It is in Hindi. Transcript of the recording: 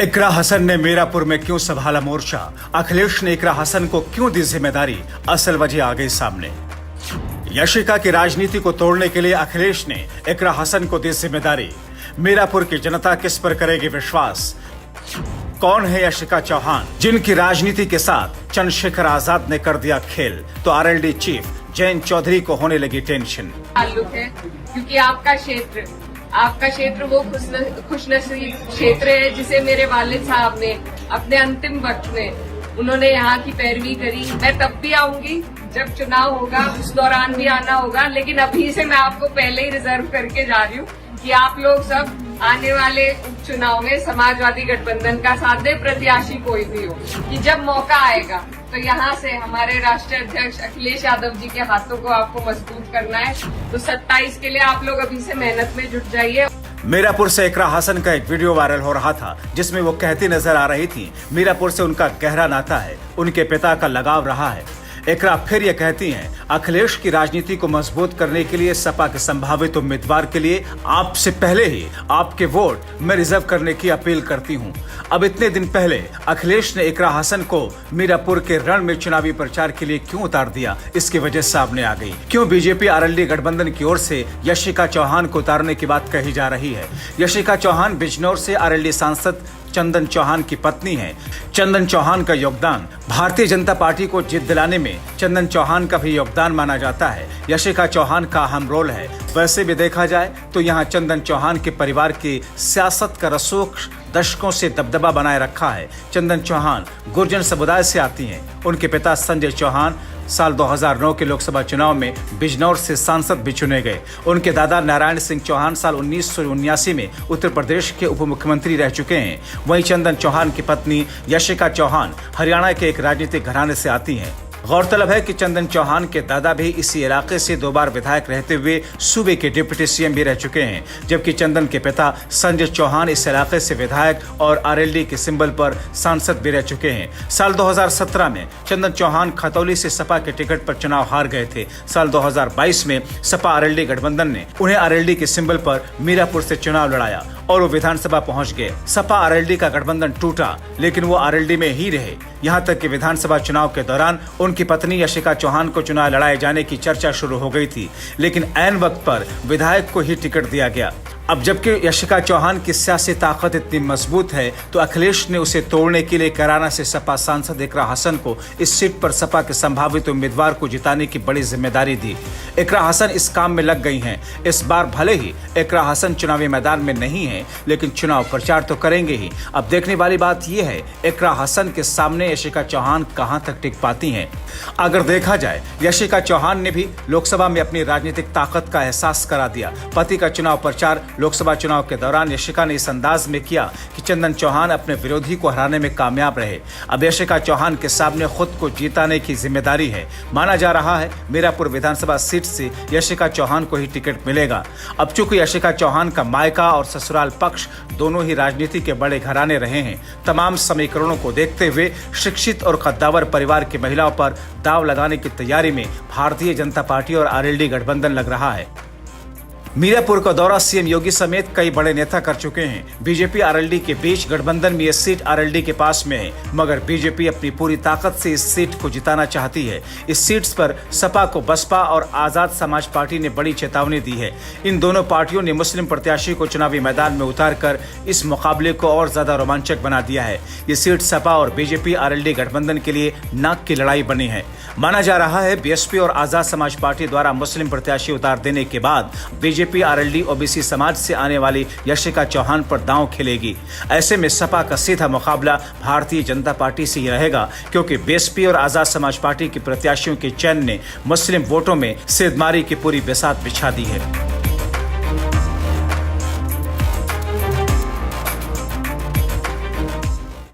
इकरा हसन ने मीरापुर में क्यों संभाला मोर्चा? अखिलेश ने इकरा हसन को क्यों दी जिम्मेदारी? असल वजह आ गई सामने। यशिका की राजनीति को तोड़ने के लिए अखिलेश ने इकरा हसन को दी जिम्मेदारी। मीरापुर की जनता किस पर करेगी विश्वास? कौन है यशिका चौहान, जिनकी राजनीति के साथ चंद्रशेखर आजाद ने कर दिया खेल? तो आरएलडी चीफ जयंत चौधरी को होने लगी टेंशन। ताल्लुक है क्योंकि आपका क्षेत्र वो खुशनसीब क्षेत्र है जिसे मेरे वालिद साहब ने अपने अंतिम वक्त में उन्होंने यहाँ की पैरवी करी। मैं तब भी आऊंगी जब चुनाव होगा, उस दौरान भी आना होगा, लेकिन अभी से मैं आपको पहले ही रिजर्व करके जा रही हूँ कि आप लोग सब आने वाले उपचुनाव में समाजवादी गठबंधन का साथ दे, प्रत्याशी कोई भी हो, कि जब मौका आएगा तो यहाँ से हमारे राष्ट्रीय अध्यक्ष अखिलेश यादव जी के हाथों को आपको मजबूत करना है। तो 27 के लिए आप लोग अभी से मेहनत में जुट जाइए। मीरापुर से इकरा हसन का एक वीडियो वायरल हो रहा था जिसमें वो कहती नजर आ रही थी मीरापुर से उनका गहरा नाता है, उनके पिता का लगाव रहा है। इकरा फिर ये कहती हैं अखिलेश की राजनीति को मजबूत करने के लिए सपा के संभावित उम्मीदवार के लिए आपसे पहले ही आपके वोट मैं रिजर्व करने की अपील करती हूं। अब इतने दिन पहले अखिलेश ने इकरा हसन को मीरापुर के रण में चुनावी प्रचार के लिए क्यों उतार दिया, इसकी वजह सामने आ गई। क्यों बीजेपी आरएलडी गठबंधन की ओर से यशिका चौहान को उतारने की बात कही जा रही है? यशिका चौहान बिजनौर से आरएलडी सांसद चंदन चौहान की पत्नी है। चंदन चौहान का योगदान भारतीय जनता पार्टी को जीत दिलाने में चंदन चौहान का भी योगदान माना जाता है। यशिका चौहान का अहम रोल है। वैसे भी देखा जाए तो यहाँ चंदन चौहान के परिवार की सियासत का रसूख दशकों से दबदबा बनाए रखा है। चंदन चौहान गुर्जर समुदाय से आती हैं। उनके पिता संजय चौहान साल 2009 के लोकसभा चुनाव में बिजनौर से सांसद भी चुने गए। उनके दादा नारायण सिंह चौहान साल 1979 में उत्तर प्रदेश के उप मुख्यमंत्री रह चुके हैं। वहीं चंदन चौहान की पत्नी यशिका चौहान हरियाणा के एक राजनीतिक घराने से आती हैं। गौरतलब है कि चंदन चौहान के दादा भी इसी इलाके से 2 बार विधायक रहते हुए सूबे के डिप्टी सीएम भी रह चुके हैं, जबकि चंदन के पिता संजय चौहान इस इलाके से विधायक और आरएलडी के सिंबल पर सांसद भी रह चुके हैं। साल 2017 में चंदन चौहान खतौली से सपा के टिकट पर चुनाव हार गए थे। साल 2022 में सपा आरएलडी गठबंधन ने उन्हें आरएलडी के सिंबल पर मीरापुर से चुनाव लड़ाया और वो विधानसभा पहुंच गए। सपा आरएलडी का गठबंधन टूटा, लेकिन वो आरएलडी में ही रहे, यहाँ तक कि विधानसभा चुनाव के दौरान उनकी पत्नी यशिका चौहान को चुनाव लड़ाए जाने की चर्चा शुरू हो गई थी, लेकिन ऐन वक्त पर विधायक को ही टिकट दिया गया। अब जबकि यशिका चौहान की सियासी ताकत इतनी मजबूत है तो अखिलेश ने उसे तोड़ने के लिए कराना से सपा सांसद इकरा हसन को इस सीट पर सपा के संभावित उम्मीदवार को जिताने की बड़ी जिम्मेदारी दी। इकरा हसन इस काम में लग गई हैं। इस बार भले ही इकरा हसन चुनावी मैदान में नहीं है, लेकिन चुनाव प्रचार तो करेंगे ही। अब देखने वाली बात यह है इकरा हसन के सामने यशिका चौहान कहां तक टिक पाती हैं। अगर देखा जाए यशिका चौहान ने भी लोकसभा में अपनी राजनीतिक ताकत का एहसास करा दिया। पति का चुनाव प्रचार लोकसभा चुनाव के दौरान यशिका ने इस अंदाज में किया कि चंदन चौहान अपने विरोधी को हराने में कामयाब रहे। अब यशिका चौहान के सामने खुद को जीताने की जिम्मेदारी है। माना जा रहा है मीरापुर विधानसभा सीट से यशिका चौहान को ही टिकट मिलेगा। अब चूंकि यशिका चौहान का मायका और ससुराल पक्ष दोनों ही राजनीति के बड़े घराने रहे हैं, तमाम समीकरणों को देखते हुए शिक्षित और कद्दावर परिवार की महिलाओं पर दाव लगाने की तैयारी में भारतीय जनता पार्टी और आरएलडी गठबंधन लग रहा है। मीरापुर का दौरा सीएम योगी समेत कई बड़े नेता कर चुके हैं। बीजेपी आरएलडी के बीच गठबंधन में यह सीट आरएलडी के पास में है, मगर बीजेपी अपनी पूरी ताकत से इस सीट को जिताना चाहती है। इस सीट पर सपा को बसपा और आजाद समाज पार्टी ने बड़ी चेतावनी दी है। इन दोनों पार्टियों ने मुस्लिम प्रत्याशी को चुनावी मैदान में उतारकर इस मुकाबले को और ज्यादा रोमांचक बना दिया है। ये सीट सपा और बीजेपी आरएलडी गठबंधन के लिए नाक की लड़ाई बनी है। माना जा रहा है बीएसपी और आजाद समाज पार्टी द्वारा मुस्लिम प्रत्याशी उतार देने के बाद बीजेपी आरएलडी ओबीसी समाज से आने वाली यशिका चौहान पर दांव खेलेगी। ऐसे में सपा का सीधा मुकाबला भारतीय जनता पार्टी से ही रहेगा, क्योंकि बीएसपी और आजाद समाज पार्टी के प्रत्याशियों के चयन ने मुस्लिम वोटों में सेंधमारी की पूरी बिसात बिछा दी है।